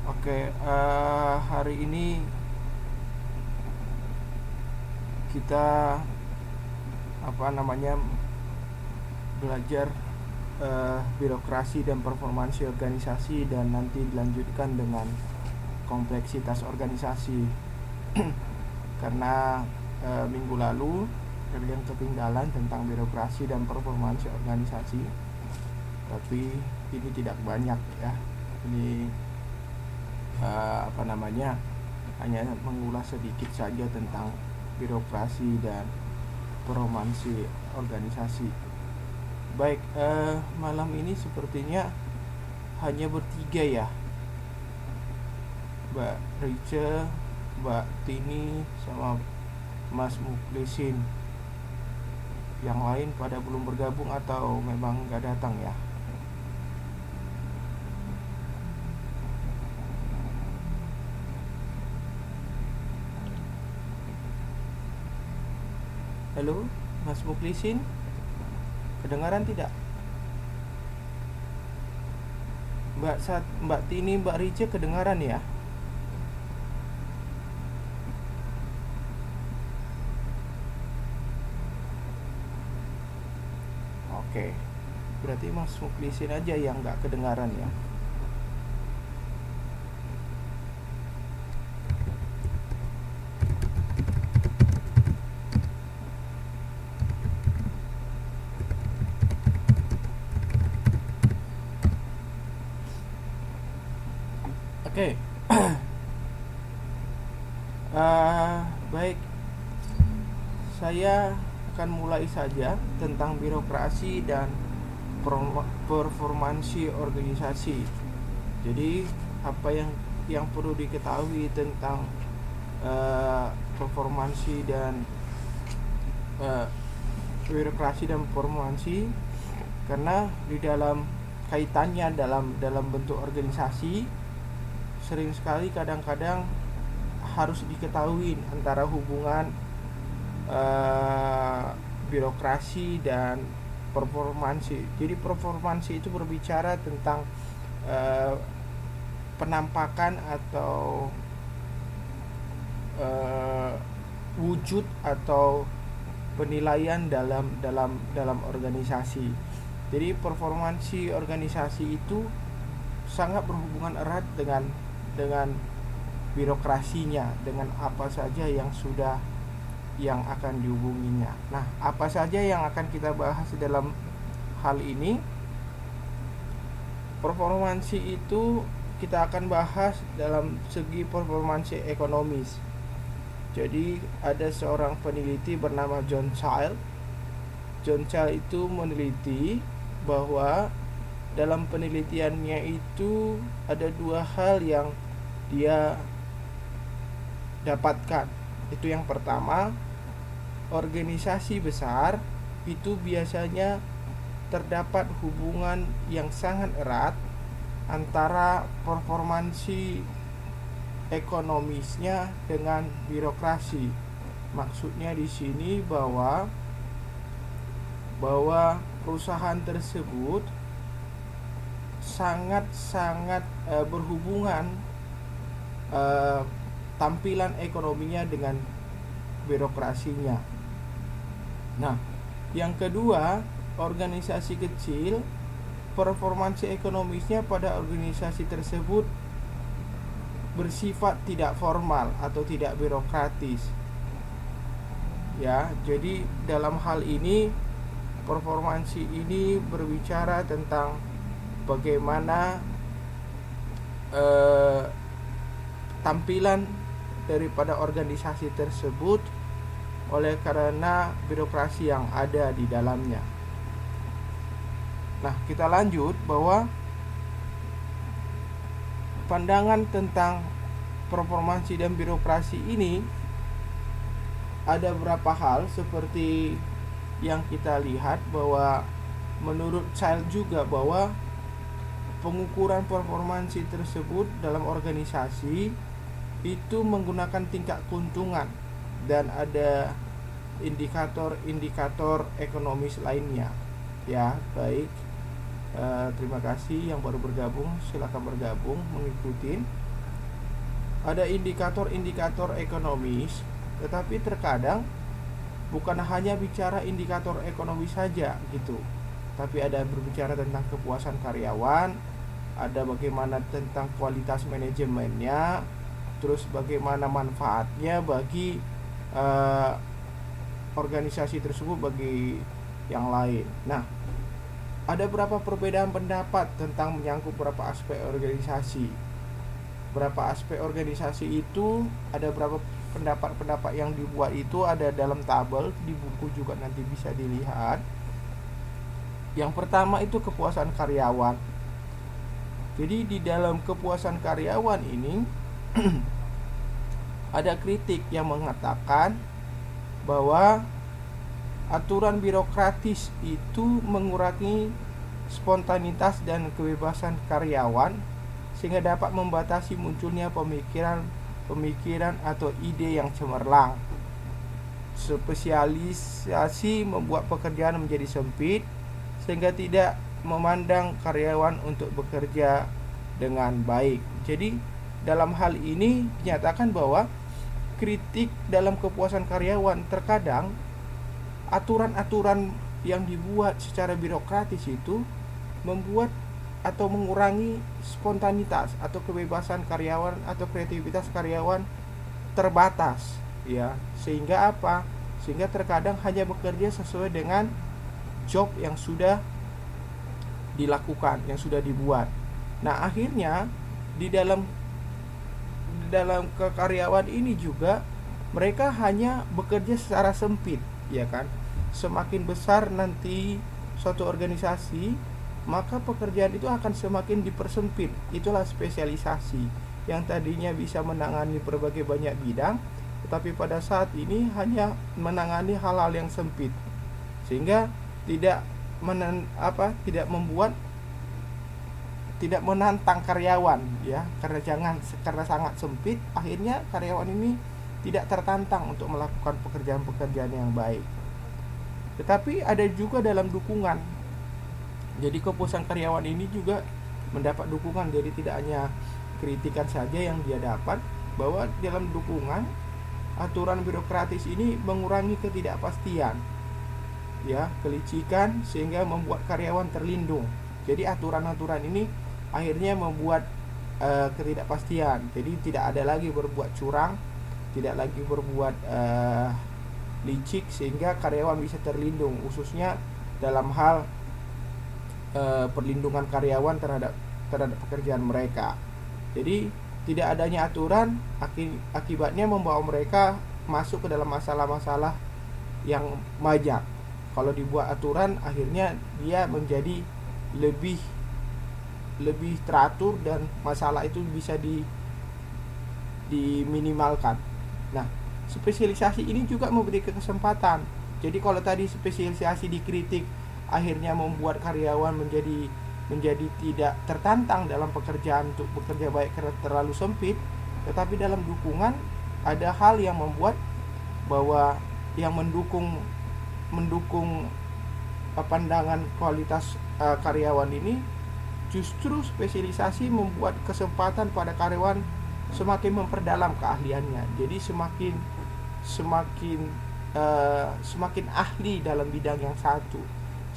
Oke, hari ini kita belajar birokrasi dan performansi organisasi, dan nanti dilanjutkan dengan kompleksitas organisasi. Karena minggu lalu kalian ketinggalan tentang birokrasi dan performansi organisasi, tapi ini tidak banyak ya. Ini hanya mengulas sedikit saja tentang birokrasi dan performansi organisasi. Baik, malam ini sepertinya hanya bertiga ya, Mbak Rice, Mbak Tini, sama Mas Muklisin. Yang lain pada belum bergabung atau memang nggak datang ya? Halo, Mas Muklisin, kedengaran tidak? Mbak Tini, Mbak Rice kedengaran ya? Oke, berarti Mas Muklisin aja yang nggak kedengaran ya. Oke. Baik, saya akan mulai saja tentang birokrasi dan performansi organisasi. Jadi apa yang perlu diketahui tentang performansi dan birokrasi dan performansi, karena di dalam kaitannya dalam bentuk organisasi, sering sekali kadang-kadang harus diketahui antara hubungan birokrasi dan performansi. Jadi performansi itu berbicara tentang penampakan atau wujud atau penilaian dalam organisasi. Jadi performansi organisasi itu sangat berhubungan erat dengan birokrasinya, dengan apa saja yang akan dihubunginya. Nah, apa saja yang akan kita bahas dalam hal ini? Performansi itu kita akan bahas dalam segi performansi ekonomis. Jadi ada seorang peneliti bernama John Child. John Child itu meneliti bahwa dalam penelitiannya itu ada dua hal yang dia dapatkan. Itu yang pertama, organisasi besar itu biasanya terdapat hubungan yang sangat erat antara performansi ekonomisnya dengan birokrasi. Maksudnya di sini bahwa perusahaan tersebut sangat berhubungan tampilan ekonominya dengan birokrasinya. Nah, yang kedua, organisasi kecil, performansi ekonomisnya pada organisasi tersebut bersifat tidak formal atau tidak birokratis. Ya, jadi dalam hal ini performansi ini berbicara tentang bagaimana tampilan daripada organisasi tersebut oleh karena birokrasi yang ada di dalamnya. Nah, kita lanjut bahwa pandangan tentang performansi dan birokrasi ini ada beberapa hal seperti yang kita lihat, bahwa menurut Child juga bahwa pengukuran performansi tersebut dalam organisasi itu menggunakan tingkat keuntungan dan ada indikator-indikator ekonomis lainnya. Ya, baik. Terima kasih yang baru bergabung, silakan bergabung mengikuti. ada indikator-indikator ekonomis, tetapi terkadang bukan hanya bicara indikator ekonomi saja gitu, tapi ada berbicara tentang kepuasan karyawan, ada bagaimana tentang kualitas manajemennya, terus bagaimana manfaatnya bagi organisasi tersebut bagi yang lain. Nah, ada berapa perbedaan pendapat tentang menyangkut beberapa aspek organisasi. Berapa aspek organisasi itu, ada berapa pendapat-pendapat yang dibuat itu ada dalam tabel di buku juga nanti bisa dilihat. Yang pertama itu kepuasan karyawan. Jadi di dalam kepuasan karyawan ini ada kritik yang mengatakan bahwa aturan birokratis itu mengurangi spontanitas dan kebebasan karyawan sehingga dapat membatasi munculnya pemikiran atau ide yang cemerlang. Spesialisasi membuat pekerjaan menjadi sempit sehingga tidak memandang karyawan untuk bekerja dengan baik. Jadi dalam hal ini dinyatakan bahwa kritik dalam kepuasan karyawan, terkadang aturan-aturan yang dibuat secara birokratis itu membuat atau mengurangi spontanitas atau kebebasan karyawan atau kreativitas karyawan terbatas, ya. Sehingga apa? Sehingga terkadang hanya bekerja sesuai dengan job yang sudah dilakukan, yang sudah dibuat. Nah, akhirnya di dalam kekaryawan ini juga mereka hanya bekerja secara sempit, ya kan? Semakin besar nanti suatu organisasi, maka pekerjaan itu akan semakin dipersempit. Itulah spesialisasi yang tadinya bisa menangani berbagai banyak bidang, tetapi pada saat ini hanya menangani hal-hal yang sempit, sehingga tidak menantang karyawan, ya, karena sangat sempit, akhirnya karyawan ini tidak tertantang untuk melakukan pekerjaan-pekerjaan yang baik. Tetapi ada juga dalam dukungan. Jadi kepuasan karyawan ini juga mendapat dukungan. Jadi tidak hanya kritikan saja yang dia dapat, bahwa dalam dukungan aturan birokratis ini mengurangi ketidakpastian, ya, kelicikan, sehingga membuat karyawan terlindung. Jadi aturan-aturan ini akhirnya membuat ketidakpastian. Jadi tidak ada lagi berbuat curang, tidak lagi berbuat licik, sehingga karyawan bisa terlindung, khususnya dalam hal perlindungan karyawan terhadap pekerjaan mereka. Jadi tidak adanya aturan akibatnya membawa mereka masuk ke dalam masalah-masalah yang majak. Kalau dibuat aturan, akhirnya dia menjadi lebih teratur dan masalah itu bisa diminimalkan. Nah, spesialisasi ini juga memberikan kesempatan. Jadi kalau tadi spesialisasi dikritik akhirnya membuat karyawan menjadi tidak tertantang dalam pekerjaan untuk bekerja baik karena terlalu sempit, tetapi dalam dukungan ada hal yang membuat bahwa yang mendukung pandangan kualitas karyawan ini, justru spesialisasi membuat kesempatan pada karyawan semakin memperdalam keahliannya. Jadi semakin ahli dalam bidang yang satu,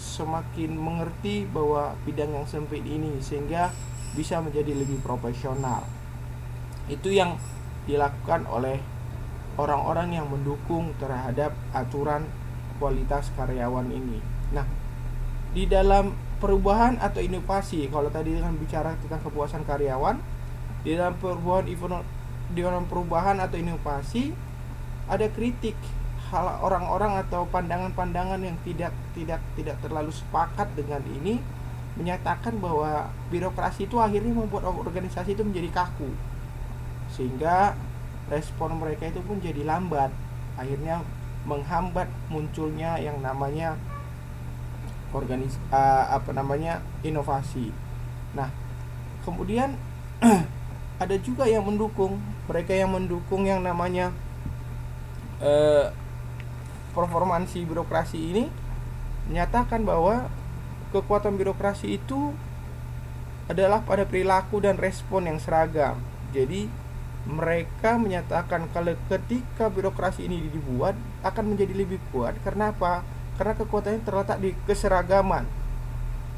semakin mengerti bahwa bidang yang sempit ini, sehingga bisa menjadi lebih profesional. Itu yang dilakukan oleh orang-orang yang mendukung terhadap aturan kualitas karyawan ini. Nah, di dalam perubahan atau inovasi, kalau tadi dengan bicara tentang kepuasan karyawan, di dalam perubahan atau inovasi ada kritik hal orang-orang atau pandangan-pandangan yang tidak terlalu sepakat dengan ini, menyatakan bahwa birokrasi itu akhirnya membuat organisasi itu menjadi kaku, sehingga respon mereka itu pun jadi lambat, akhirnya menghambat munculnya yang namanya inovasi. Nah, kemudian ada juga yang mendukung, mereka yang mendukung yang namanya performansi birokrasi ini, menyatakan bahwa kekuatan birokrasi itu adalah pada perilaku dan respon yang seragam. Jadi mereka menyatakan kalau ketika birokrasi ini dibuat akan menjadi lebih kuat. Karena apa? Karena kekuatannya terletak di keseragaman,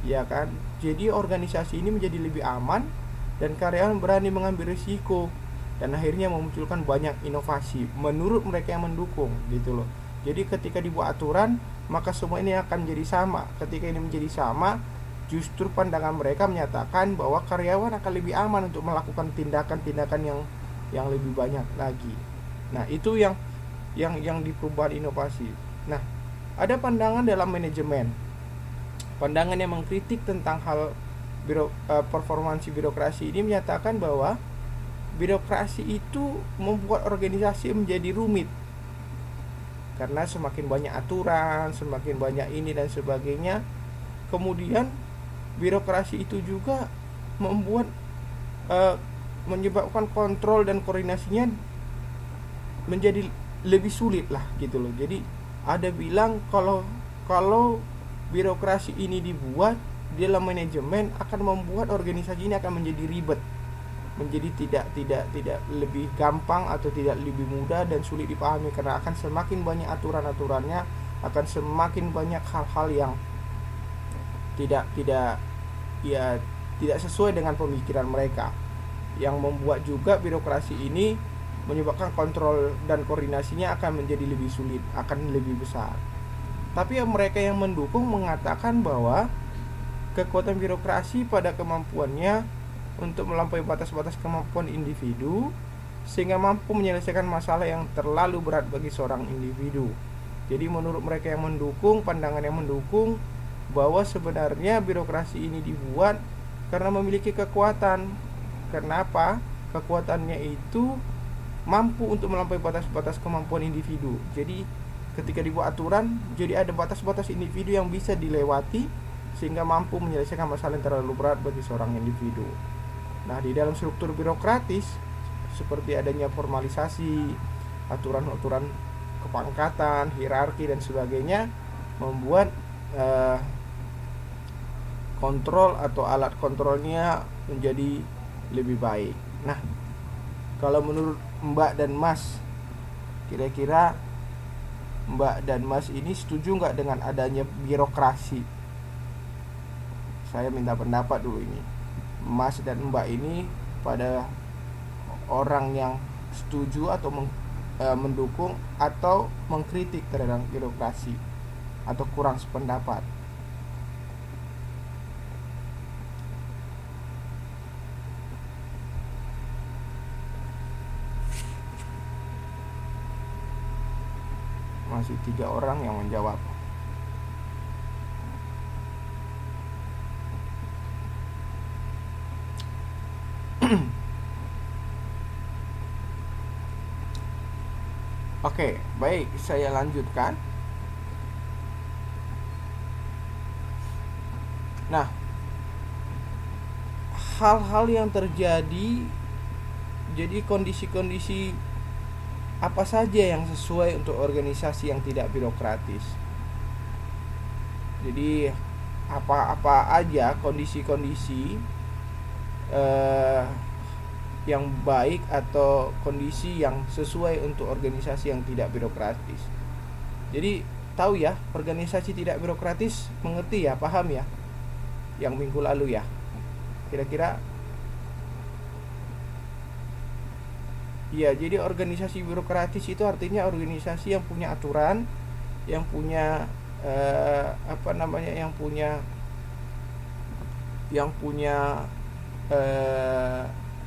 ya kan? Jadi organisasi ini menjadi lebih aman dan karyawan berani mengambil risiko dan akhirnya memunculkan banyak inovasi menurut mereka yang mendukung gitu loh. Jadi ketika dibuat aturan, maka semua ini akan menjadi sama. Ketika ini menjadi sama, justru pandangan mereka menyatakan bahwa karyawan akan lebih aman untuk melakukan tindakan-tindakan yang lebih banyak lagi. Nah, itu yang di perubahan inovasi. Nah, ada pandangan dalam manajemen. Pandangan yang mengkritik tentang hal performansi birokrasi ini menyatakan bahwa birokrasi itu membuat organisasi menjadi rumit. Karena semakin banyak aturan, semakin banyak ini dan sebagainya. Kemudian birokrasi itu juga membuat menyebabkan kontrol dan koordinasinya menjadi lebih sulit lah gitu loh. Jadi ada bilang kalau birokrasi ini dibuat dalam manajemen akan membuat organisasi ini akan menjadi ribet, menjadi tidak lebih gampang atau tidak lebih mudah dan sulit dipahami, karena akan semakin banyak aturan-aturannya, akan semakin banyak hal-hal yang tidak sesuai dengan pemikiran mereka, yang membuat juga birokrasi ini menyebabkan kontrol dan koordinasinya akan menjadi lebih sulit, akan lebih besar. Tapi mereka yang mendukung mengatakan bahwa kekuatan birokrasi pada kemampuannya untuk melampaui batas-batas kemampuan individu sehingga mampu menyelesaikan masalah yang terlalu berat bagi seorang individu. Jadi menurut mereka yang mendukung, pandangan yang mendukung bahwa sebenarnya birokrasi ini dibuat karena memiliki kekuatan. Kenapa? Kekuatannya itu mampu untuk melampaui batas-batas kemampuan individu. Jadi ketika dibuat aturan, jadi ada batas-batas individu yang bisa dilewati sehingga mampu menyelesaikan masalah yang terlalu berat bagi seorang individu. Nah, di dalam struktur birokratis seperti adanya formalisasi, aturan-aturan kepangkatan, hierarki dan sebagainya membuat kontrol atau alat kontrolnya menjadi lebih baik. Nah, kalau menurut Mbak dan Mas, kira-kira Mbak dan Mas ini setuju nggak dengan adanya birokrasi? Saya minta pendapat dulu ini. Mas dan Mbak ini pada orang yang setuju atau mendukung atau mengkritik terhadap birokrasi atau kurang sependapat. Masih 3 orang yang menjawab. Oke, baik, saya lanjutkan. Nah, hal-hal yang terjadi, jadi kondisi-kondisi apa saja yang sesuai untuk organisasi yang tidak birokratis. Jadi apa-apa aja kondisi-kondisi yang baik atau kondisi yang sesuai untuk organisasi yang tidak birokratis. Jadi tahu ya, organisasi tidak birokratis, mengerti ya, paham ya, yang minggu lalu ya, kira-kira. Ya, jadi organisasi birokratis itu artinya organisasi yang punya aturan, yang punya yang punya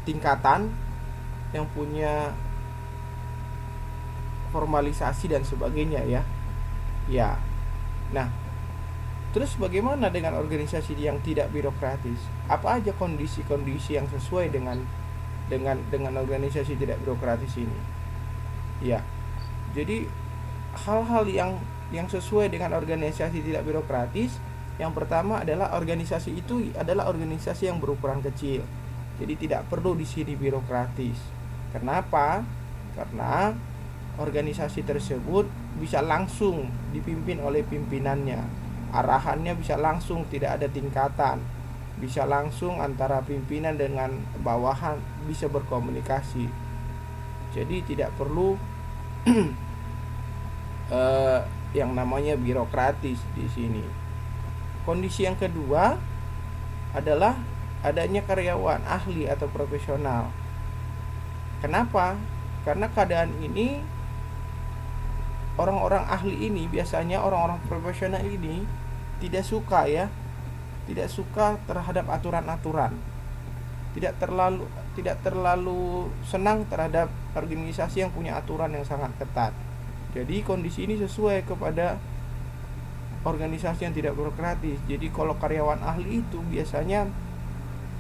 tingkatan, yang punya formalisasi dan sebagainya ya. Ya. Nah, terus bagaimana dengan organisasi yang tidak birokratis? Apa aja kondisi-kondisi yang sesuai dengan organisasi tidak birokratis ini? Ya. Jadi hal-hal yang sesuai dengan organisasi tidak birokratis, yang pertama adalah organisasi itu adalah organisasi yang berukuran kecil. Jadi tidak perlu di sini birokratis. Kenapa? Karena organisasi tersebut bisa langsung dipimpin oleh pimpinannya. Arahannya bisa langsung, tidak ada tingkatan. Bisa langsung antara pimpinan dengan bawahan, bisa berkomunikasi. Jadi tidak perlu yang namanya birokratis di sini. Kondisi yang kedua adalah adanya karyawan ahli atau profesional. Kenapa? Karena keadaan ini orang-orang ahli ini, biasanya orang-orang profesional ini tidak suka terhadap aturan-aturan. Tidak terlalu senang terhadap organisasi yang punya aturan yang sangat ketat. Jadi kondisi ini sesuai kepada organisasi yang tidak birokratis. Jadi kalau karyawan ahli itu biasanya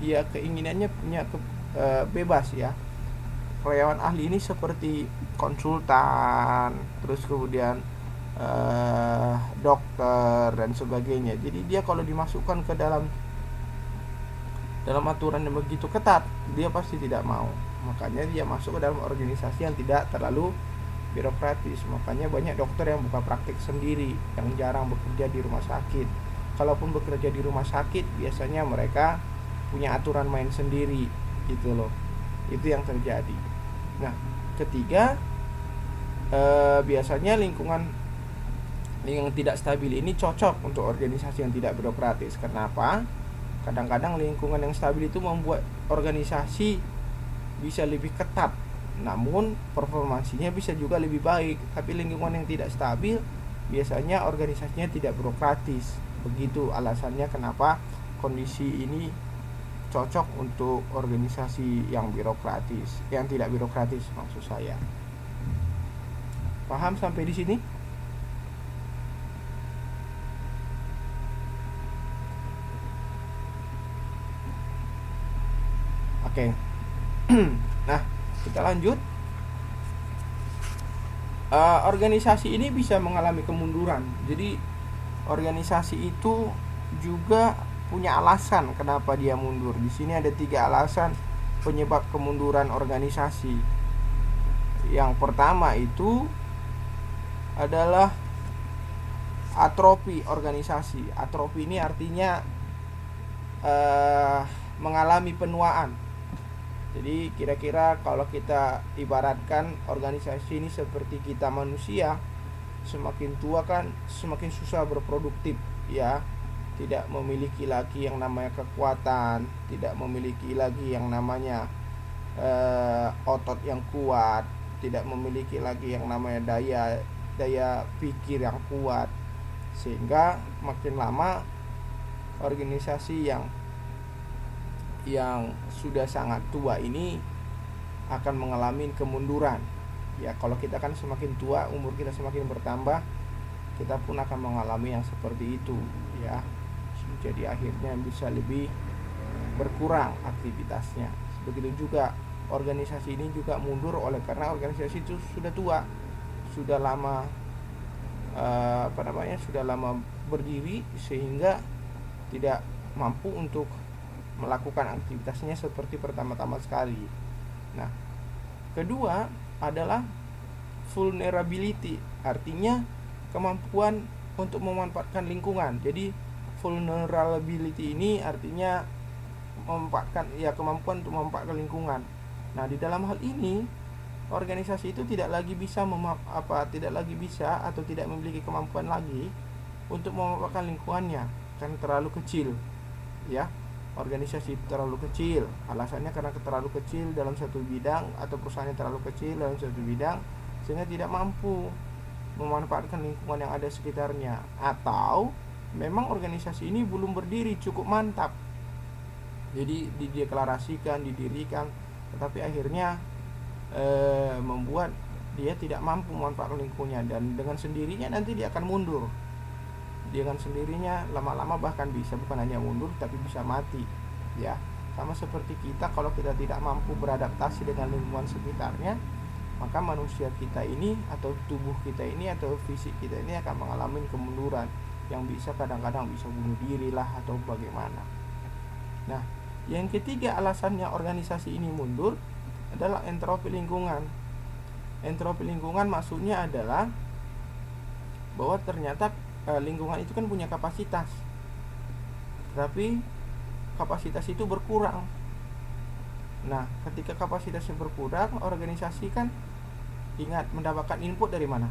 ya keinginannya punya bebas ya. Karyawan ahli ini seperti konsultan, terus kemudian dokter dan sebagainya. Jadi dia kalau dimasukkan ke dalam aturan yang begitu ketat, dia pasti tidak mau. Makanya dia masuk ke dalam organisasi yang tidak terlalu birokratis. Makanya banyak dokter yang buka praktik sendiri, yang jarang bekerja di rumah sakit. Kalaupun bekerja di rumah sakit, biasanya mereka punya aturan main sendiri, gitu loh. Itu yang terjadi. Nah, ketiga, biasanya lingkungan yang tidak stabil ini cocok untuk organisasi yang tidak birokratis. Kenapa? Kadang-kadang lingkungan yang stabil itu membuat organisasi bisa lebih ketat, namun performansinya bisa juga lebih baik. Tapi lingkungan yang tidak stabil biasanya organisasinya tidak birokratis. Begitu alasannya kenapa kondisi ini cocok untuk organisasi yang birokratis, yang tidak birokratis maksud saya. Paham sampai di sini? Oke. Nah, kita lanjut. Organisasi ini bisa mengalami kemunduran. Jadi organisasi itu juga punya alasan kenapa dia mundur. Di sini ada 3 alasan penyebab kemunduran organisasi. Yang pertama itu adalah atrofi organisasi. Atrofi ini artinya mengalami penuaan. Jadi kira-kira kalau kita ibaratkan organisasi ini seperti kita manusia, semakin tua kan semakin susah berproduktif ya. Tidak memiliki lagi yang namanya kekuatan, tidak memiliki lagi yang namanya otot yang kuat, tidak memiliki lagi yang namanya daya pikir yang kuat. Sehingga makin lama organisasi yang sudah sangat tua ini akan mengalami kemunduran. Ya, kalau kita kan semakin tua, umur kita semakin bertambah, kita pun akan mengalami yang seperti itu, ya. Jadi akhirnya bisa lebih berkurang aktivitasnya. Begitu juga organisasi ini juga mundur karena organisasi itu sudah tua, sudah lama sudah lama berdiri sehingga tidak mampu untuk melakukan aktivitasnya seperti pertama-tama sekali. Nah, kedua adalah vulnerability, artinya kemampuan untuk memanfaatkan lingkungan. Jadi vulnerability ini artinya kemampuan untuk memanfaatkan lingkungan. Nah, di dalam hal ini organisasi itu tidak lagi bisa atau tidak memiliki kemampuan lagi untuk memanfaatkan lingkungannya karena terlalu kecil, ya. Organisasi terlalu kecil, alasannya karena terlalu kecil dalam satu bidang atau perusahaannya terlalu kecil dalam satu bidang sehingga tidak mampu memanfaatkan lingkungan yang ada sekitarnya, atau memang organisasi ini belum berdiri cukup mantap. Jadi dideklarasikan, didirikan, tetapi akhirnya membuat dia tidak mampu memanfaatkan lingkungannya, dan dengan sendirinya nanti dia akan mundur. Dengan sendirinya lama-lama bahkan bukan hanya mundur tapi bisa mati, ya. Sama seperti kita, kalau kita tidak mampu beradaptasi dengan lingkungan sekitarnya, maka manusia kita ini atau tubuh kita ini atau fisik kita ini akan mengalami kemunduran yang bisa kadang-kadang bisa bunuh diri lah atau bagaimana. Nah, yang ketiga alasannya organisasi ini mundur adalah entropi lingkungan. Entropi lingkungan maksudnya adalah bahwa ternyata lingkungan itu kan punya kapasitas, tapi kapasitas itu berkurang. Nah, ketika kapasitasnya berkurang, organisasi kan ingat mendapatkan input dari mana?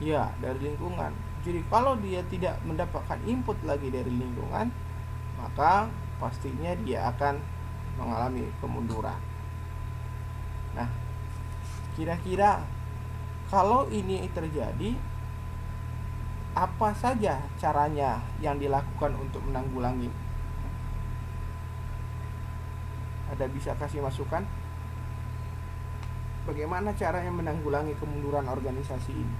Ya, dari lingkungan. Jadi kalau dia tidak mendapatkan input lagi dari lingkungan, maka pastinya dia akan mengalami kemunduran. Nah, kira-kira kalau ini terjadi, apa saja caranya yang dilakukan untuk menanggulangi? Ada bisa kasih masukan? Bagaimana caranya menanggulangi kemunduran organisasi ini?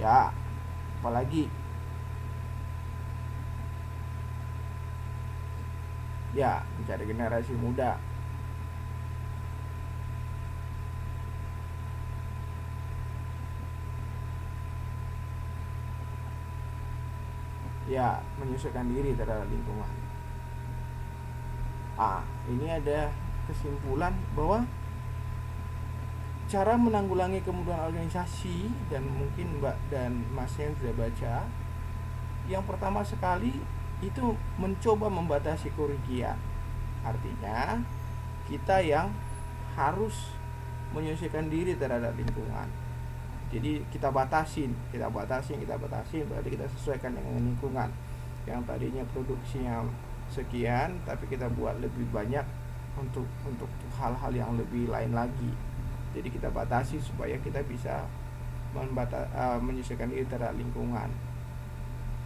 Ya, apalagi? Ya, mencari generasi muda. Ya, menyesuaikan diri terhadap lingkungan. Ini ada kesimpulan bahwa cara menanggulangi kemunduran organisasi, dan mungkin Mbak dan Masnya sudah baca, yang pertama sekali itu mencoba membatasi kerugian. Artinya kita yang harus menyesuaikan diri terhadap lingkungan. Jadi kita batasin, berarti kita sesuaikan dengan lingkungan. Yang tadinya produksinya sekian, tapi kita buat lebih banyak untuk hal-hal yang lebih lain lagi. Jadi kita batasi supaya kita bisa menyesuaikan diri terhadap lingkungan.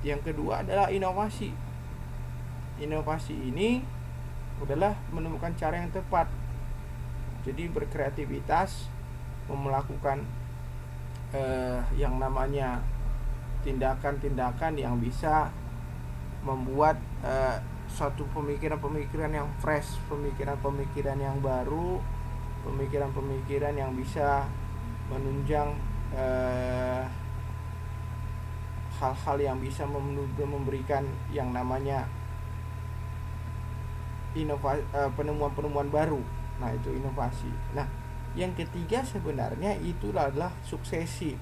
Yang kedua adalah inovasi. Inovasi ini adalah menemukan cara yang tepat. Jadi berkreativitas, melakukan yang namanya tindakan-tindakan yang bisa membuat suatu pemikiran-pemikiran yang fresh, pemikiran-pemikiran yang baru, pemikiran-pemikiran yang bisa menunjang hal-hal yang bisa memberikan yang namanya penemuan-penemuan baru. Nah, itu inovasi. Nah, yang ketiga sebenarnya itulah adalah suksesi.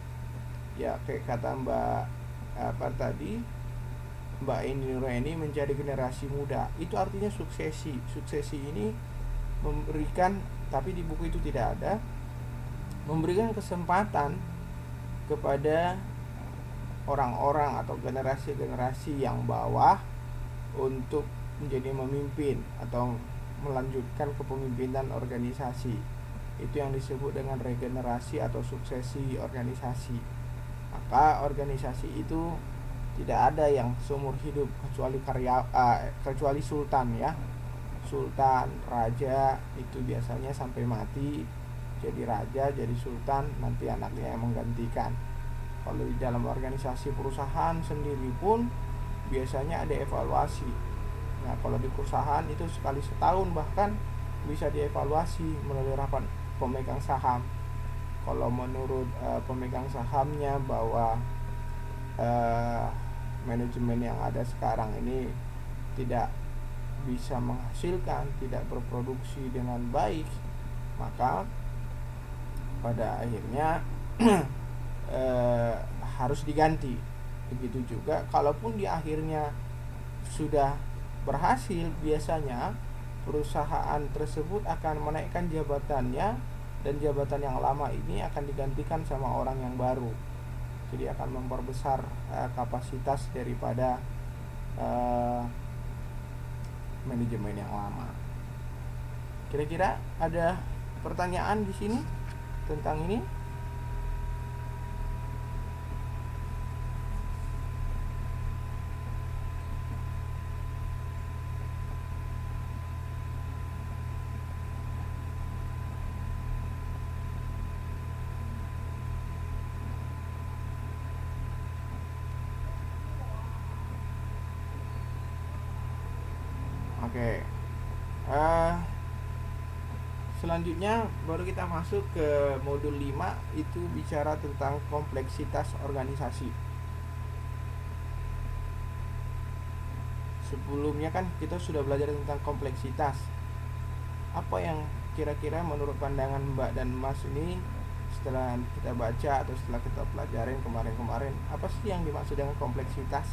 Ya, kayak kata Mbak Eni Nuraini, mencari generasi muda. Itu artinya suksesi. Suksesi ini memberikan, tapi di buku itu tidak ada, memberikan kesempatan kepada orang-orang atau generasi-generasi yang bawah untuk menjadi memimpin atau melanjutkan kepemimpinan organisasi. Itu yang disebut dengan regenerasi atau suksesi organisasi. Maka organisasi itu tidak ada yang seumur hidup kecuali sultan, ya. Sultan, raja itu biasanya sampai mati jadi raja, jadi sultan, nanti anaknya yang menggantikan. Kalau di dalam organisasi perusahaan sendiri pun biasanya ada evaluasi. Nah, kalau di perusahaan itu sekali setahun bahkan bisa dievaluasi melalui rapat pemegang saham. Kalau menurut pemegang sahamnya bahwa manajemen yang ada sekarang ini tidak bisa menghasilkan, tidak berproduksi dengan baik, maka pada akhirnya harus diganti. Begitu juga kalaupun di akhirnya sudah berhasil, biasanya perusahaan tersebut akan menaikkan jabatannya, dan jabatan yang lama ini akan digantikan sama orang yang baru. Jadi akan memperbesar kapasitas daripada manajemen yang lama. Kira-kira ada pertanyaan di sini tentang ini? Oke. Selanjutnya baru kita masuk ke modul 5, itu bicara tentang kompleksitas organisasi. Sebelumnya kan kita sudah belajar tentang kompleksitas. Apa yang kira-kira menurut pandangan Mbak dan Mas ini, setelah kita baca atau setelah kita pelajarin kemarin-kemarin, apa sih yang dimaksud dengan kompleksitas?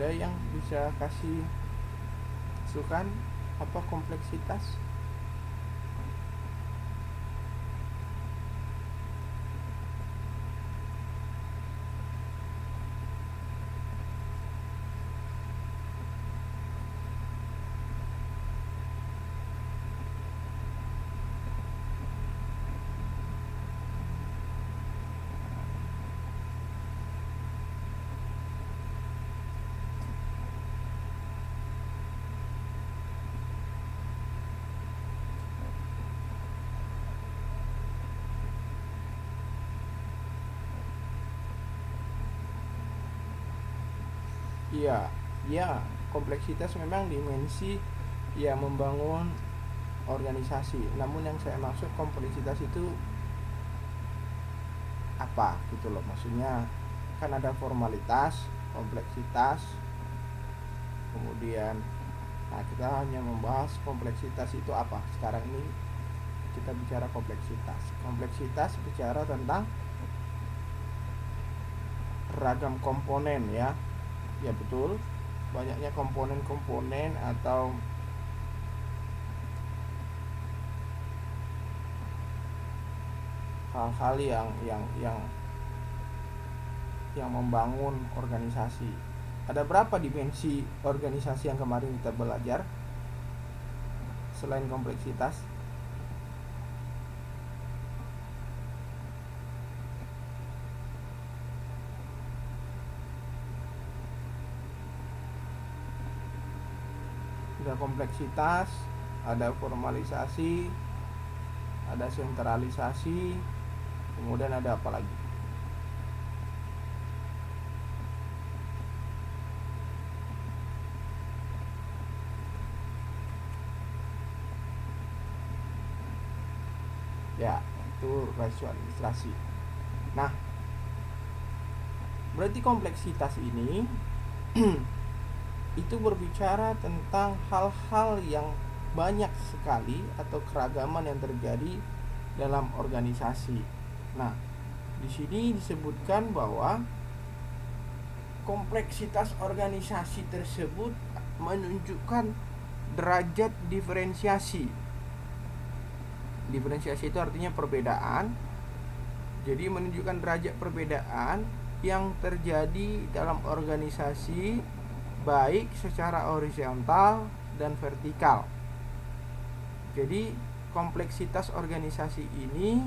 Ada yang bisa kasih masukan apa kompleksitas? Iya, ya, kompleksitas memang dimensi yang membangun organisasi. Namun yang saya maksud kompleksitas itu apa gitu loh, maksudnya kan ada formalitas, kompleksitas, kemudian nah kita hanya membahas kompleksitas itu apa. Sekarang ini kita bicara kompleksitas. Kompleksitas bicara tentang ragam komponen ya. Ya betul, banyaknya komponen-komponen atau hal-hal yang membangun organisasi. Ada berapa dimensi organisasi yang kemarin kita belajar selain kompleksitas? Ada kompleksitas, ada formalisasi, ada sentralisasi, kemudian ada apa lagi? Ya, itu rasio administrasi. Nah, berarti kompleksitas ini itu berbicara tentang hal-hal yang banyak sekali atau keragaman yang terjadi dalam organisasi. Nah, di sini disebutkan bahwa kompleksitas organisasi tersebut menunjukkan derajat diferensiasi. Diferensiasi itu artinya perbedaan. Jadi menunjukkan derajat perbedaan yang terjadi dalam organisasi baik secara horizontal dan vertikal. Jadi kompleksitas organisasi ini,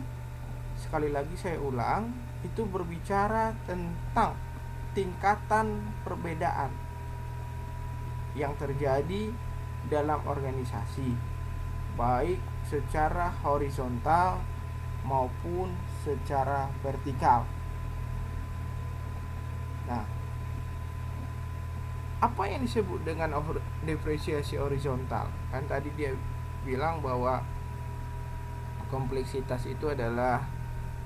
sekali lagi saya ulang, itu berbicara tentang tingkatan perbedaan yang terjadi dalam organisasi baik secara horizontal maupun secara vertikal. Nah, apa yang disebut dengan diferensiasi horizontal? Kan tadi dia bilang bahwa kompleksitas itu adalah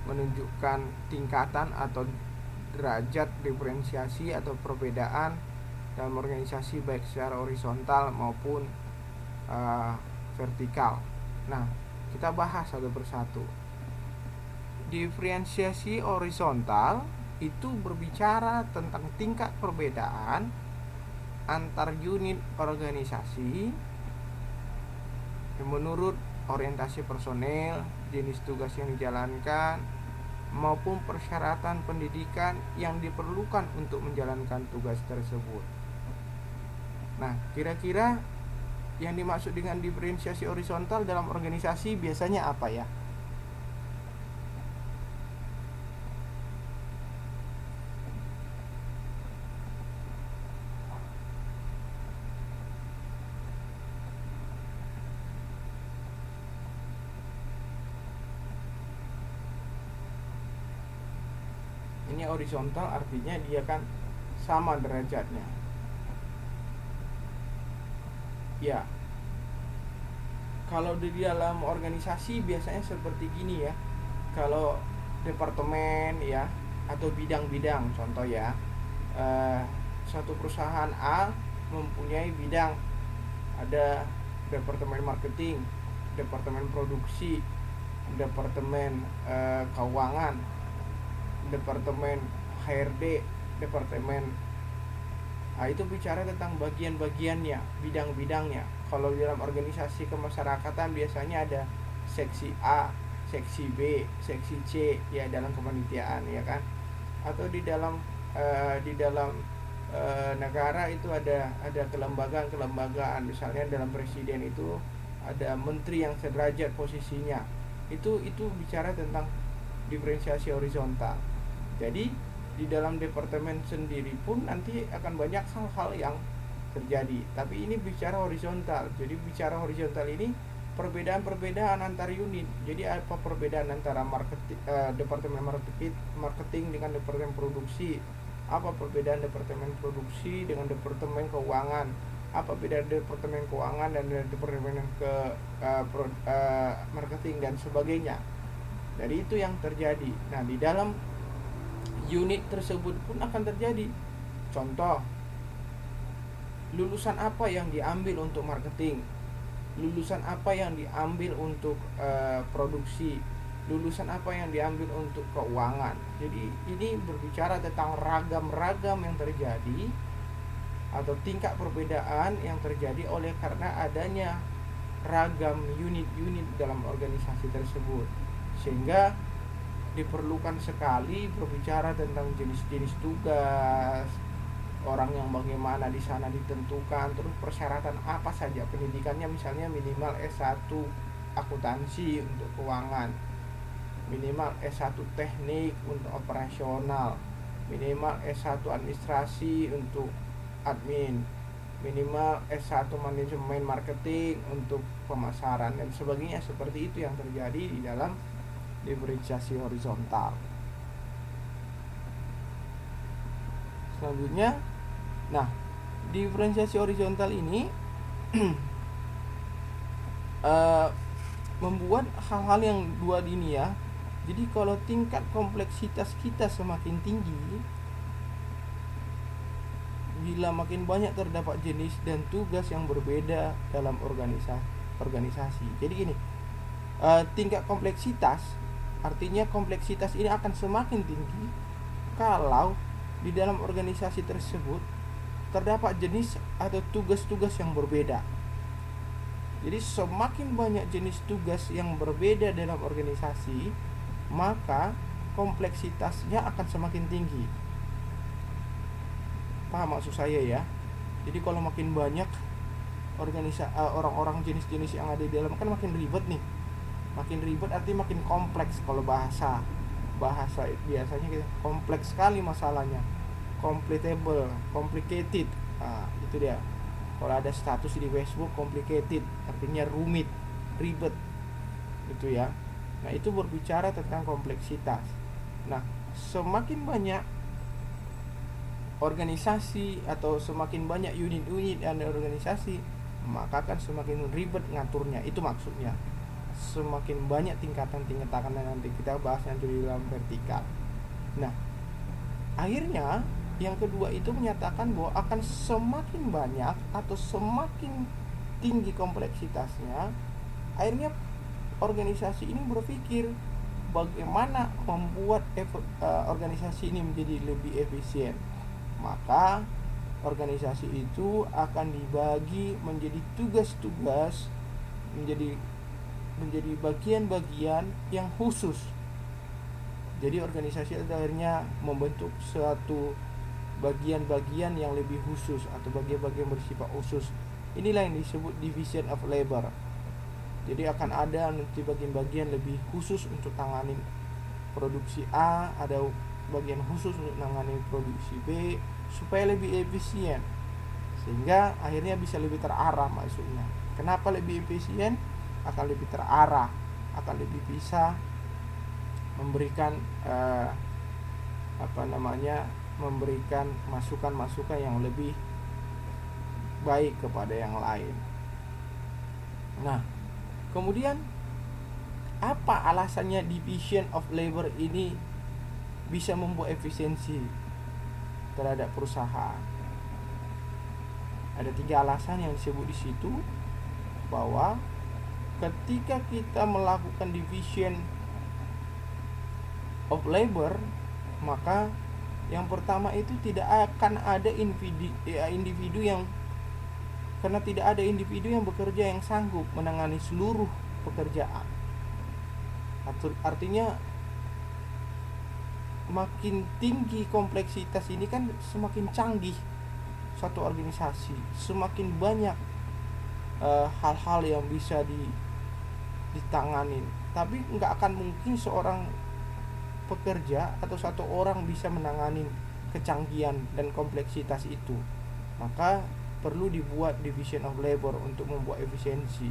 menunjukkan tingkatan atau derajat diferensiasi atau perbedaan dalam organisasi baik secara horizontal maupun vertikal. Nah, kita bahas satu persatu. Diferensiasi horizontal itu berbicara tentang tingkat perbedaan antar unit organisasi menurut orientasi personel, jenis tugas yang dijalankan, maupun persyaratan pendidikan yang diperlukan untuk menjalankan tugas tersebut. Nah, kira-kira yang dimaksud dengan diferensiasi horizontal dalam organisasi biasanya apa ya? Ini horizontal artinya dia kan sama derajatnya. Ya, kalau di dalam organisasi biasanya seperti gini ya. Kalau departemen ya atau bidang-bidang, contoh ya, eh, suatu perusahaan A mempunyai bidang, ada departemen marketing, departemen produksi, departemen keuangan, departemen HRD, departemen. Nah, itu bicara tentang bagian-bagiannya, bidang-bidangnya. Kalau di dalam organisasi kemasyarakatan biasanya ada seksi A, seksi B, seksi C ya dalam kepanitiaan ya kan. Atau di dalam negara itu ada kelembagaan-kelembagaan. Misalnya dalam presiden itu ada menteri yang sederajat posisinya. Itu bicara tentang diferensiasi horizontal. Jadi di dalam departemen sendiri pun nanti akan banyak hal-hal yang terjadi. Tapi ini bicara horizontal. Jadi bicara horizontal ini perbedaan-perbedaan antar unit. Jadi apa perbedaan antara departemen marketing dengan departemen produksi? Apa perbedaan departemen produksi dengan departemen keuangan? Apa beda departemen keuangan dan departemen marketing dan sebagainya. Jadi itu yang terjadi. Nah, di dalam unit tersebut pun akan terjadi. Contoh, lulusan apa yang diambil untuk marketing, lulusan apa yang diambil untuk produksi, lulusan apa yang diambil untuk keuangan. Jadi ini berbicara tentang ragam-ragam yang terjadi atau tingkat perbedaan yang terjadi oleh karena adanya ragam unit-unit dalam organisasi tersebut, sehingga diperlukan sekali berbicara tentang jenis-jenis tugas, orang yang bagaimana di sana ditentukan, terus persyaratan apa saja pendidikannya, misalnya minimal S1 akuntansi untuk keuangan, minimal S1 teknik untuk operasional, minimal S1 administrasi untuk admin, minimal S1 manajemen marketing untuk pemasaran dan sebagainya. Seperti itu yang terjadi di dalam diferensiasi horizontal. Selanjutnya, nah, diferensiasi horizontal ini membuat hal-hal yang dua ini ya. Jadi kalau tingkat kompleksitas kita semakin tinggi, bila makin banyak terdapat jenis dan tugas yang berbeda dalam organisasi. Jadi gini, tingkat kompleksitas, artinya kompleksitas ini akan semakin tinggi kalau di dalam organisasi tersebut terdapat jenis atau tugas-tugas yang berbeda. Jadi semakin banyak jenis tugas yang berbeda dalam organisasi, maka kompleksitasnya akan semakin tinggi. Paham maksud saya ya? Jadi kalau makin banyak orang-orang jenis-jenis yang ada di dalam, kan makin ribet nih. Makin ribet artinya makin kompleks. Kalau bahasa biasanya gitu, kompleks sekali masalahnya, complicated. Nah, itu dia. Kalau ada status di Facebook complicated, artinya rumit, ribet, itu ya. Nah, itu berbicara tentang kompleksitas. Nah, semakin banyak organisasi atau semakin banyak unit-unit dan organisasi, maka akan semakin ribet ngaturnya. Itu maksudnya. Semakin banyak tingkatan-tingkatan yang nanti kita bahas nanti di dalam vertikal. Nah, akhirnya yang kedua itu menyatakan bahwa akan semakin banyak atau semakin tinggi kompleksitasnya, akhirnya organisasi ini berpikir bagaimana membuat organisasi ini menjadi lebih efisien. Maka organisasi itu akan dibagi menjadi tugas-tugas, menjadi bagian-bagian yang khusus. Jadi organisasi akhirnya membentuk suatu bagian-bagian yang lebih khusus atau bagian-bagian bersifat khusus. Inilah yang disebut division of labor. Jadi akan ada nanti bagian-bagian lebih khusus untuk tangani produksi A, ada bagian khusus untuk menangani produksi B, supaya lebih efisien, sehingga akhirnya bisa lebih terarah. Maksudnya kenapa lebih efisien? Akan lebih terarah, akan lebih bisa memberikan memberikan masukan-masukan yang lebih baik kepada yang lain. Nah, kemudian apa alasannya division of labor ini bisa membuat efisiensi terhadap perusahaan? Ada 3 alasan yang disebut di situ, bahwa ketika kita melakukan division of labor, maka yang pertama itu tidak akan ada individu yang, karena tidak ada individu yang bekerja yang sanggup menangani seluruh pekerjaan. Artinya makin tinggi kompleksitas ini kan semakin canggih suatu organisasi, semakin banyak hal-hal yang bisa ditanganin. Tapi nggak akan mungkin seorang pekerja atau satu orang bisa menangani kecanggihan dan kompleksitas itu. Maka perlu dibuat division of labor untuk membuat efisiensi.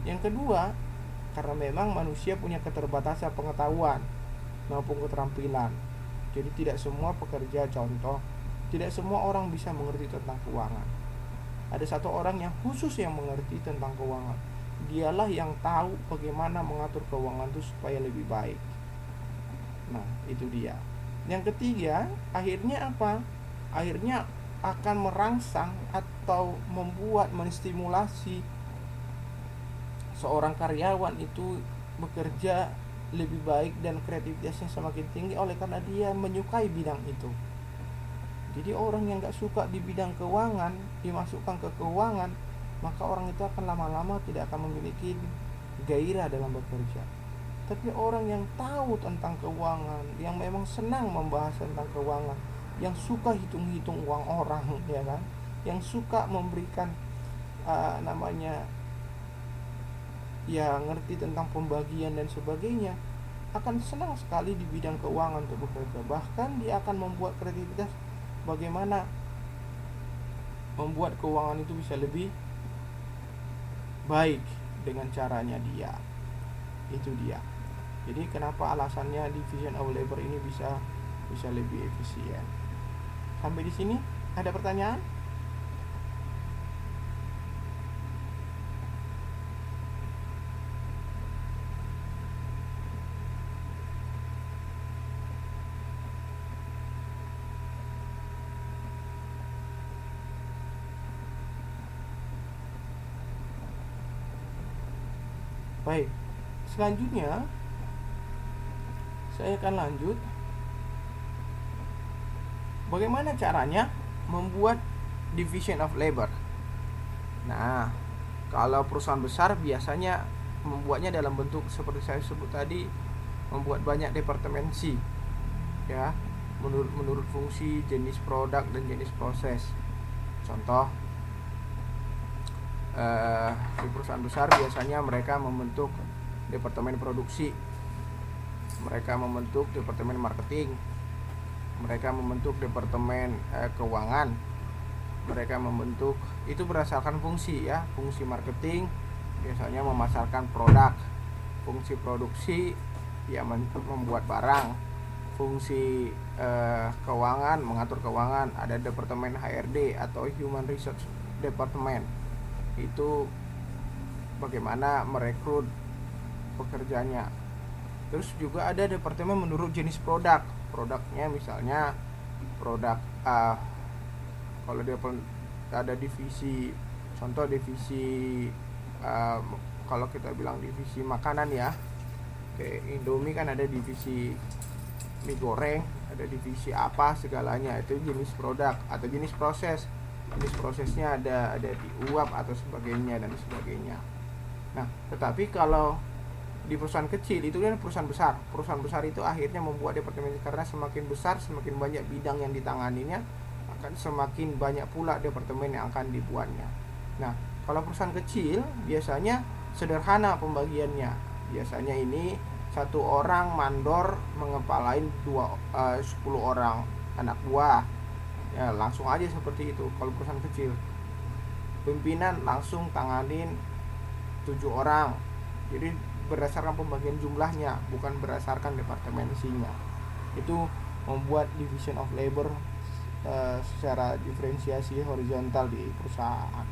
Yang kedua, karena memang manusia punya keterbatasan pengetahuan maupun keterampilan. Jadi tidak semua pekerja, contoh, tidak semua orang bisa mengerti tentang keuangan. Ada satu orang yang khusus yang mengerti tentang keuangan. Dialah yang tahu bagaimana mengatur keuangan itu supaya lebih baik. Nah, itu dia. Yang ketiga, akhirnya apa? Akhirnya akan merangsang atau menstimulasi seorang karyawan itu bekerja lebih baik dan kreativitasnya semakin tinggi oleh karena dia menyukai bidang itu. Jadi orang yang gak suka di bidang keuangan dimasukkan ke keuangan, maka orang itu akan lama-lama tidak akan memiliki gairah dalam bekerja. Tapi orang yang tahu tentang keuangan, yang memang senang membahas tentang keuangan, yang suka hitung-hitung uang orang, ya kan, yang suka memberikan ya ngerti tentang pembagian dan sebagainya, akan senang sekali di bidang keuangan untuk bekerja. Bahkan dia akan membuat kreativitas bagaimana membuat keuangan itu bisa lebih baik dengan caranya dia. Itu dia. Jadi kenapa alasannya division of labor ini bisa lebih efisien. Sampai di sini ada pertanyaan? Baik, selanjutnya saya akan lanjut bagaimana caranya membuat division of labor. Nah, kalau perusahaan besar biasanya membuatnya dalam bentuk seperti saya sebut tadi, membuat banyak departemensi, ya, menurut fungsi, jenis produk dan jenis proses. Contoh, di perusahaan besar biasanya mereka membentuk departemen produksi, mereka membentuk departemen marketing, mereka membentuk departemen keuangan, mereka membentuk, itu berdasarkan fungsi, ya. Fungsi marketing biasanya memasarkan produk, fungsi produksi ya membuat barang, fungsi keuangan mengatur keuangan, ada departemen HRD atau Human Resource Department, itu bagaimana merekrut pekerjanya. Terus juga ada departemen menurut jenis produknya, misalnya produk kalau dia ada divisi, contoh divisi kalau kita bilang divisi makanan, ya, kayak Indomie kan ada divisi mie goreng, ada divisi apa segalanya, itu jenis produk. Atau jenis prosesnya ada diuap atau sebagainya dan sebagainya. Nah, tetapi kalau di perusahaan kecil itu kan perusahaan besar itu akhirnya membuat departemen, karena semakin besar semakin banyak bidang yang ditanganinya, akan semakin banyak pula departemen yang akan dibuatnya. Nah, kalau perusahaan kecil biasanya sederhana pembagiannya. Biasanya ini satu orang mandor mengepalain 10 orang anak buah, ya, langsung aja seperti itu. Kalau perusahaan kecil, pimpinan langsung tanganin 7 orang. Jadi berdasarkan pembagian jumlahnya, bukan berdasarkan departemensinya. Itu membuat division of labor secara diferensiasi horizontal di perusahaan.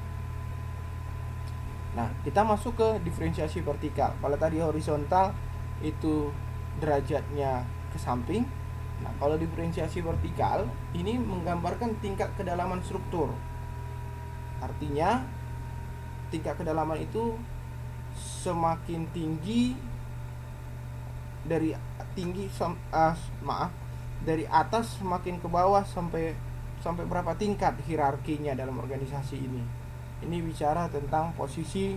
Nah, kita masuk ke diferensiasi vertikal. Kalau tadi horizontal itu derajatnya ke samping. Nah, kalau diferensiasi vertikal ini menggambarkan tingkat kedalaman struktur. Artinya tingkat kedalaman itu semakin tinggi dari dari atas semakin ke bawah sampai berapa tingkat hierarkinya dalam organisasi ini. Ini bicara tentang posisi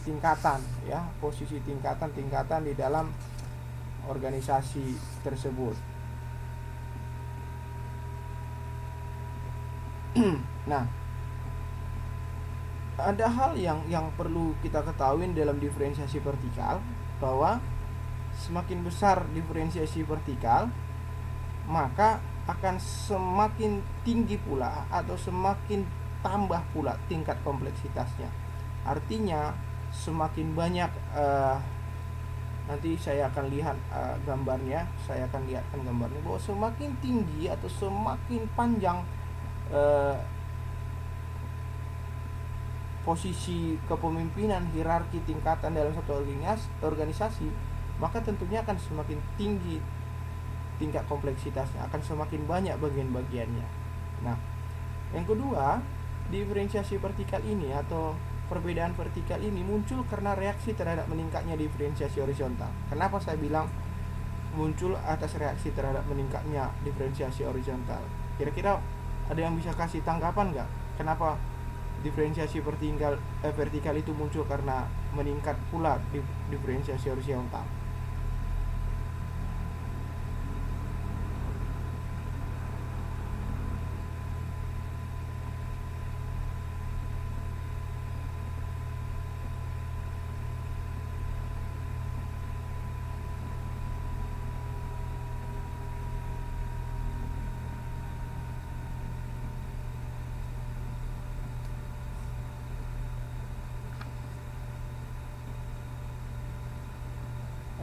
tingkatan ya, posisi tingkatan di dalam organisasi tersebut. Nah, ada hal yang perlu kita ketahui dalam diferensiasi vertikal, bahwa semakin besar diferensiasi vertikal, maka akan semakin tinggi pula atau semakin tambah pula tingkat kompleksitasnya. Artinya semakin banyak nanti saya akan lihat gambarnya, bahwa semakin tinggi atau semakin panjang posisi kepemimpinan hierarki tingkatan dalam satu organisasi, maka tentunya akan semakin tinggi tingkat kompleksitasnya, akan semakin banyak bagian-bagiannya. Nah, yang kedua, diferensiasi vertikal ini atau perbedaan vertikal ini muncul karena reaksi terhadap meningkatnya diferensiasi horizontal. Kenapa saya bilang muncul atas reaksi terhadap meningkatnya diferensiasi horizontal? Kira-kira ada yang bisa kasih tanggapan nggak? Kenapa diferensiasi vertikal itu muncul karena meningkat pula diferensiasi horizontal?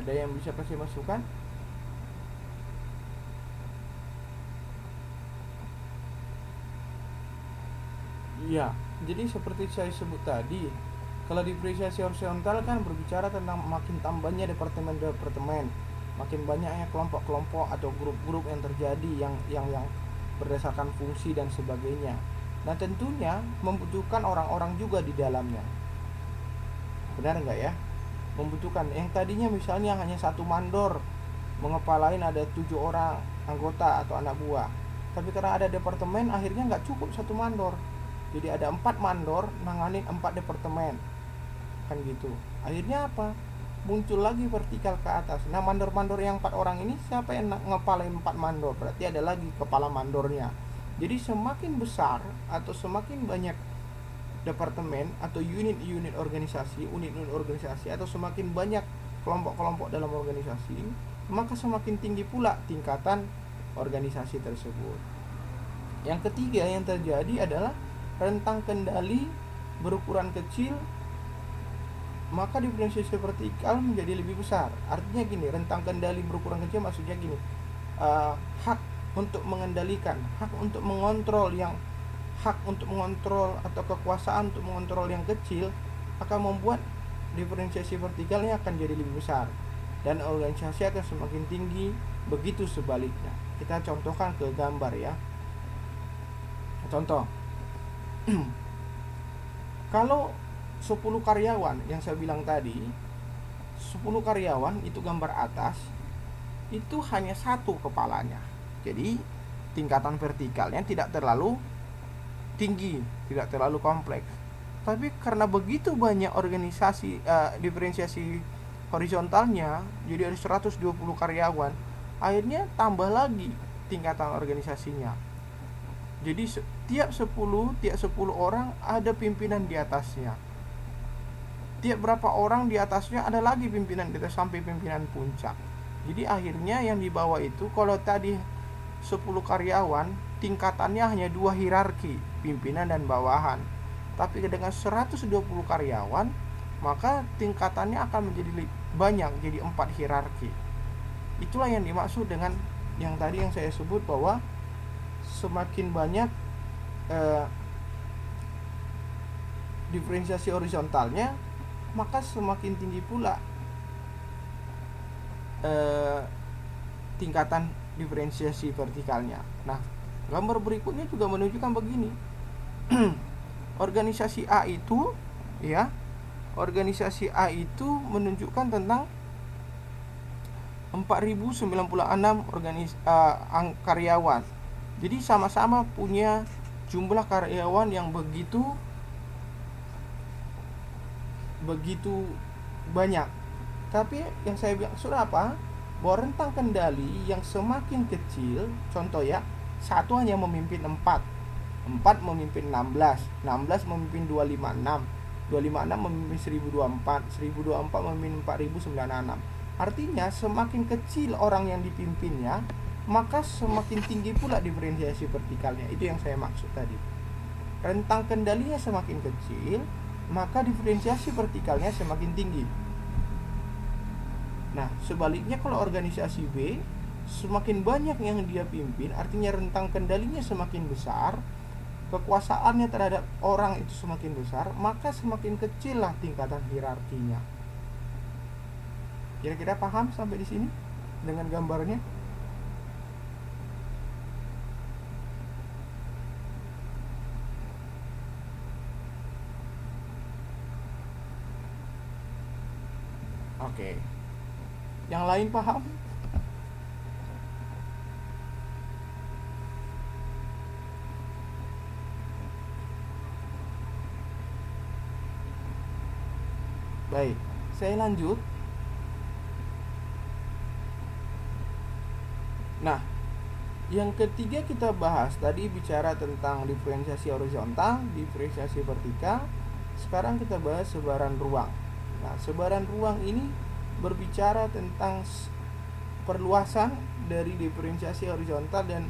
Ada yang bisa kasih masukan? Iya, jadi seperti saya sebut tadi, kalau diferensiasi horizontal kan berbicara tentang makin tambahnya departemen-departemen, makin banyaknya kelompok-kelompok atau grup-grup yang terjadi yang berdasarkan fungsi dan sebagainya. Nah, tentunya membutuhkan orang-orang juga di dalamnya. Benar nggak ya? Membutuhkan. Yang tadinya misalnya hanya satu mandor mengepalain ada 7 orang anggota atau anak buah, tapi karena ada departemen akhirnya nggak cukup satu mandor, jadi ada 4 mandor nanganin 4 departemen, kan gitu. Akhirnya apa? Muncul lagi vertikal ke atas. Nah, mandor-mandor yang 4 orang ini siapa yang ngepalain 4 mandor? Berarti ada lagi kepala mandornya. Jadi semakin besar atau semakin banyak departemen atau unit-unit organisasi atau semakin banyak kelompok-kelompok dalam organisasi, maka semakin tinggi pula tingkatan organisasi tersebut. Yang ketiga yang terjadi adalah rentang kendali berukuran kecil, maka diferensiasi vertikal menjadi lebih besar. Artinya gini, rentang kendali berukuran kecil maksudnya gini, hak untuk mengendalikan, hak untuk mengontrol atau kekuasaan untuk mengontrol yang kecil akan membuat diferensiasi vertikalnya akan jadi lebih besar dan organisasi akan semakin tinggi. Begitu sebaliknya. Kita contohkan ke gambar ya. Contoh, kalau 10 karyawan yang saya bilang tadi, 10 karyawan itu gambar atas, itu hanya satu kepalanya. Jadi tingkatan vertikalnya tidak terlalu tinggi, tidak terlalu kompleks. Tapi karena begitu banyak organisasi diferensiasi horizontalnya, jadi ada 120 karyawan, akhirnya tambah lagi tingkatan organisasinya. Jadi tiap 10 orang ada pimpinan di atasnya. Tiap berapa orang di atasnya ada lagi pimpinan di atas sampai pimpinan puncak. Jadi akhirnya yang di bawah itu, kalau tadi 10 karyawan, tingkatannya hanya 2 hierarki, pimpinan dan bawahan. Tapi dengan 120 karyawan, maka tingkatannya akan menjadi banyak, jadi 4 hierarki. Itulah yang dimaksud dengan yang tadi yang saya sebut, bahwa semakin banyak diferensiasi horizontalnya, maka semakin tinggi pula tingkatan diferensiasi vertikalnya. Nah, gambar berikutnya juga menunjukkan begini. Organisasi A itu menunjukkan tentang 4096 karyawan. Jadi sama-sama punya jumlah karyawan yang begitu banyak. Tapi yang saya bilang sudah apa? Bahwa rentang kendali yang semakin kecil, contoh ya, satu hanya memimpin 4 memimpin 16 memimpin 256 memimpin 1024 memimpin 4096. Artinya semakin kecil orang yang dipimpinnya, maka semakin tinggi pula diferensiasi vertikalnya. Itu yang saya maksud tadi. Rentang kendalinya semakin kecil, maka diferensiasi vertikalnya semakin tinggi. Nah, sebaliknya kalau organisasi B, semakin banyak yang dia pimpin, artinya rentang kendalinya semakin besar, kekuasaannya terhadap orang itu semakin besar, maka semakin kecil lah tingkatan hierarkinya. Kira-kira paham sampai di sini dengan gambarnya? Oke. Yang lain paham? Baik, saya lanjut. Nah, yang ketiga kita bahas tadi bicara tentang diferensiasi horizontal, diferensiasi vertikal. Sekarang kita bahas sebaran ruang. Nah, sebaran ruang ini berbicara tentang perluasan dari diferensiasi horizontal dan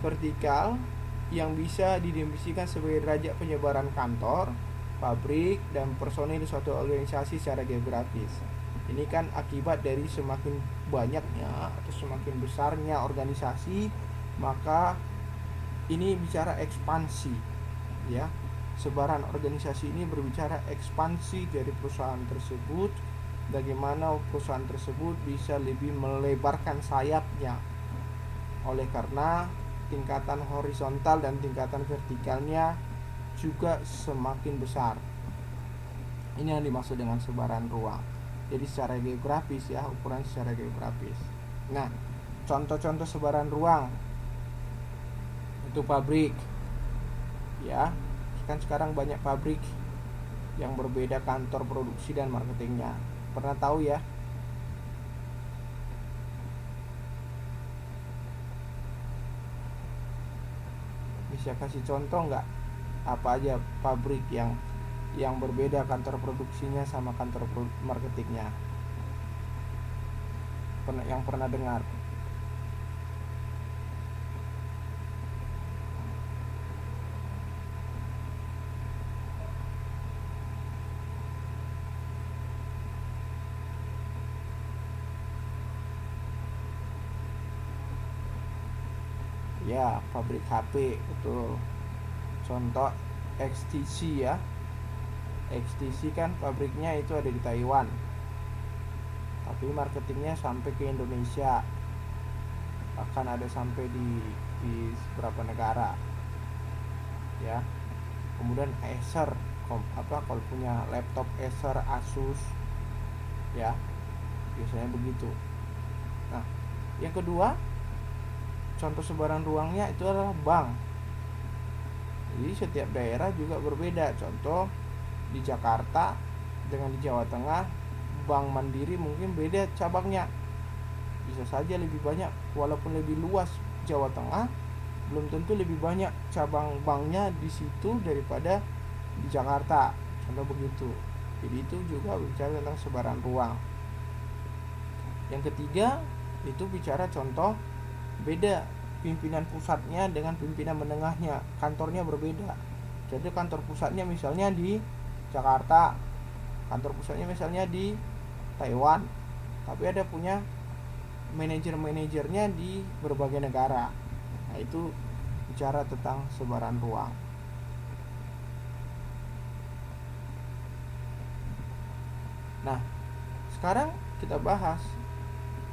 vertikal yang bisa didefinisikan sebagai derajat penyebaran kantor, pabrik, dan personil suatu organisasi secara geografis. Ini kan akibat dari semakin banyaknya atau semakin besarnya organisasi, maka ini bicara ekspansi, ya. Sebaran organisasi ini berbicara ekspansi dari perusahaan tersebut, bagaimana perusahaan tersebut bisa lebih melebarkan sayapnya. Oleh karena tingkatan horizontal dan tingkatan vertikalnya juga semakin besar. Ini yang dimaksud dengan sebaran ruang. Jadi secara geografis, ya, ukuran secara geografis. Nah, contoh-contoh sebaran ruang itu pabrik, ya. Kan sekarang banyak pabrik yang berbeda kantor produksi dan marketingnya. Pernah tahu ya? Bisa kasih contoh nggak? Apa aja pabrik yang berbeda kantor produksinya sama kantor marketingnya? Yang pernah dengar? Ya, pabrik HP, betul. Contoh XTC, ya. XTC kan pabriknya itu ada di Taiwan, tapi marketingnya sampai ke Indonesia, akan ada sampai di beberapa negara, ya. Kemudian Acer, kalau punya laptop Acer, Asus, ya, biasanya begitu. Nah, yang kedua, contoh sebaran ruangnya itu adalah bank. Jadi setiap daerah juga berbeda. Contoh di Jakarta dengan di Jawa Tengah, Bank Mandiri mungkin beda cabangnya. Bisa saja lebih banyak, walaupun lebih luas Jawa Tengah, belum tentu lebih banyak cabang banknya di situ daripada di Jakarta. Contoh begitu. Jadi itu juga bicara tentang sebaran ruang. Yang ketiga itu bicara contoh beda pimpinan pusatnya dengan pimpinan menengahnya, kantornya berbeda. Jadi kantor pusatnya misalnya di Jakarta, kantor pusatnya misalnya di Taiwan, tapi ada punya manajer-manajernya di berbagai negara. Nah, itu bicara tentang sebaran ruang. Nah, sekarang kita bahas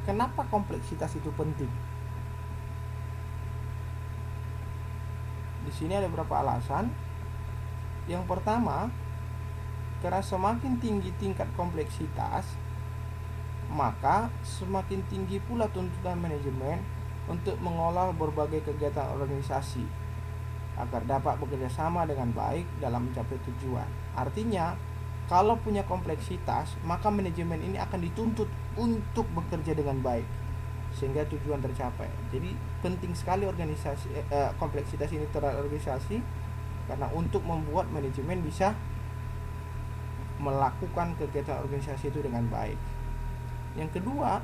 kenapa kompleksitas itu penting. Di sini ada beberapa alasan. Yang pertama, karena semakin tinggi tingkat kompleksitas, maka semakin tinggi pula tuntutan manajemen untuk mengolah berbagai kegiatan organisasi agar dapat bekerja sama dengan baik dalam mencapai tujuan. Artinya, kalau punya kompleksitas, maka manajemen ini akan dituntut untuk bekerja dengan baik sehingga tujuan tercapai. Jadi penting sekali kompleksitas ini terhadap organisasi, karena untuk membuat manajemen bisa melakukan kegiatan organisasi itu dengan baik. Yang kedua,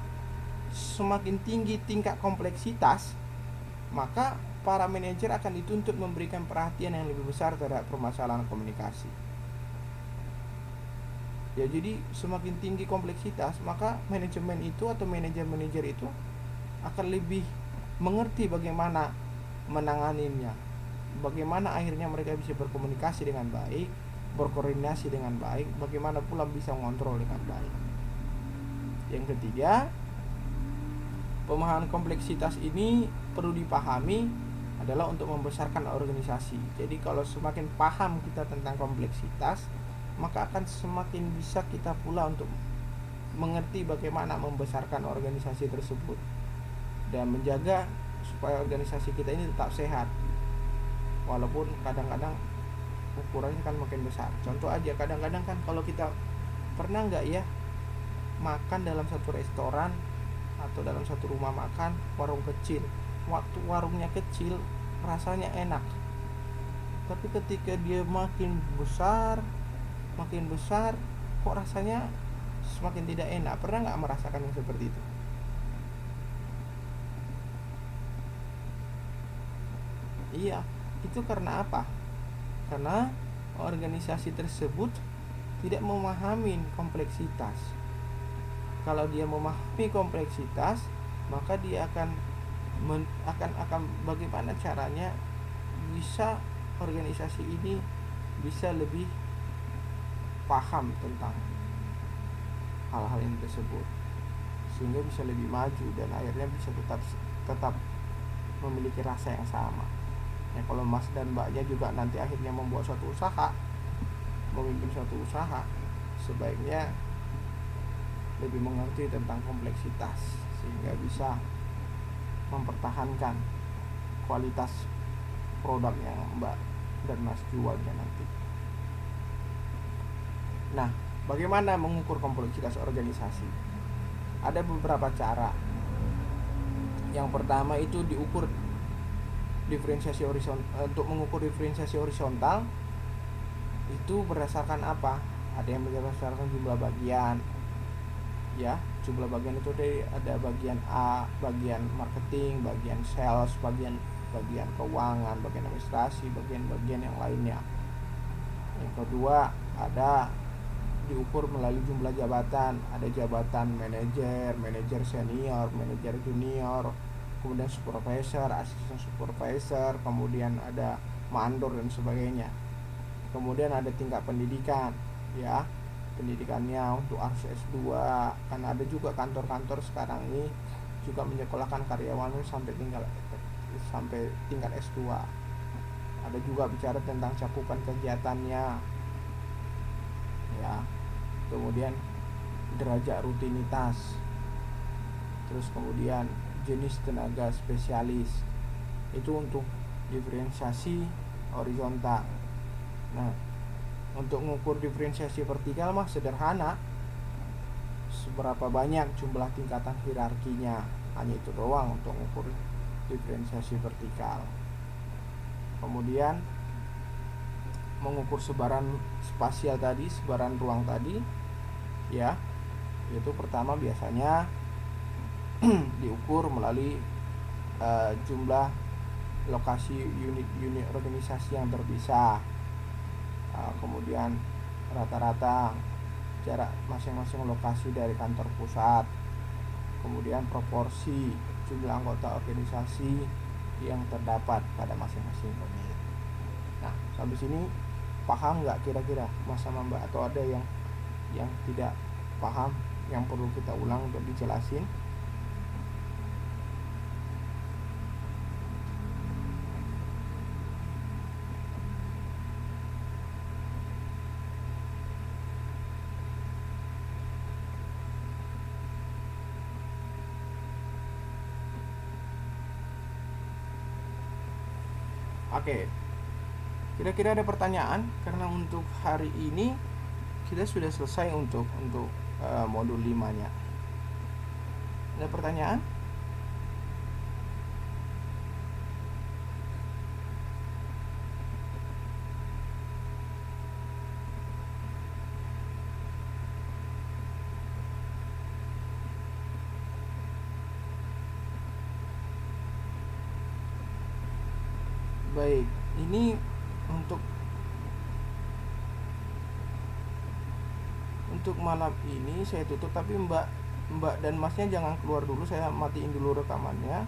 semakin tinggi tingkat kompleksitas, maka para manajer akan dituntut memberikan perhatian yang lebih besar terhadap permasalahan komunikasi. Ya, jadi semakin tinggi kompleksitas, maka manajemen itu atau manajer-manajer itu akan lebih mengerti bagaimana menanganinya, bagaimana akhirnya mereka bisa berkomunikasi dengan baik, berkoordinasi dengan baik, bagaimana pula bisa mengontrol dengan baik. Yang ketiga, pemahaman kompleksitas ini perlu dipahami adalah untuk membesarkan organisasi. Jadi kalau semakin paham kita tentang kompleksitas, maka akan semakin bisa kita pula untuk mengerti bagaimana membesarkan organisasi tersebut dan menjaga supaya organisasi kita ini tetap sehat, walaupun kadang-kadang ukurannya kan makin besar. Contoh aja, kadang-kadang kan kalau kita pernah nggak ya makan dalam satu restoran atau dalam satu rumah makan warung kecil, waktu warungnya kecil rasanya enak, tapi ketika dia makin besar kok rasanya semakin tidak enak. Pernah nggak merasakan yang seperti itu? Iya, itu karena apa? Karena organisasi tersebut tidak memahami kompleksitas. Kalau dia memahami kompleksitas, maka dia akan bagaimana caranya bisa organisasi ini bisa lebih paham tentang hal-hal yang tersebut, sehingga bisa lebih maju dan akhirnya bisa tetap memiliki rasa yang sama. Ya, kalau Mas dan Mbaknya juga nanti akhirnya membuat suatu usaha, memimpin suatu usaha, sebaiknya lebih mengerti tentang kompleksitas sehingga bisa mempertahankan kualitas produk yang Mbak dan Mas jualnya nanti. Nah, bagaimana mengukur kompleksitas organisasi? Ada beberapa cara. Yang pertama itu diukur diferensiasi horizontal. Untuk mengukur diferensiasi horizontal itu berdasarkan apa? Ada yang berdasarkan jumlah bagian. Ya, jumlah bagian itu ada bagian A, bagian marketing, bagian sales, bagian keuangan, bagian administrasi, bagian-bagian yang lainnya. Yang kedua, ada diukur melalui jumlah jabatan. Ada jabatan manajer senior, manajer junior, kemudian supervisor, asisten supervisor, kemudian ada mandor dan sebagainya. Kemudian ada tingkat pendidikan, ya, pendidikannya untuk harus S2, karena ada juga kantor-kantor sekarang ini juga menyekolahkan karyawannya sampai tingkat S2. Ada juga bicara tentang cakupan kegiatannya, ya, kemudian derajat rutinitas, terus kemudian jenis tenaga spesialis. Itu untuk diferensiasi horizontal. Nah, untuk mengukur diferensiasi vertikal mah sederhana, seberapa banyak jumlah tingkatan hierarkinya, hanya itu doang untuk mengukur diferensiasi vertikal. Kemudian mengukur sebaran spasial tadi, sebaran ruang tadi, ya, yaitu pertama biasanya diukur melalui jumlah lokasi unit organisasi yang terpisah, kemudian rata-rata jarak masing-masing lokasi dari kantor pusat, kemudian proporsi jumlah anggota organisasi yang terdapat pada masing-masing unit. Nah, sampai sini paham nggak kira-kira Mas sama Mbak, atau ada yang tidak paham yang perlu kita ulang untuk dijelasin. Oke, kira-kira ada pertanyaan? Karena untuk hari ini kita sudah selesai untuk modul 5-nya. Ada pertanyaan? Baik, ini untuk malam ini saya tutup, tapi Mbak dan Masnya jangan keluar dulu, saya matiin dulu rekamannya.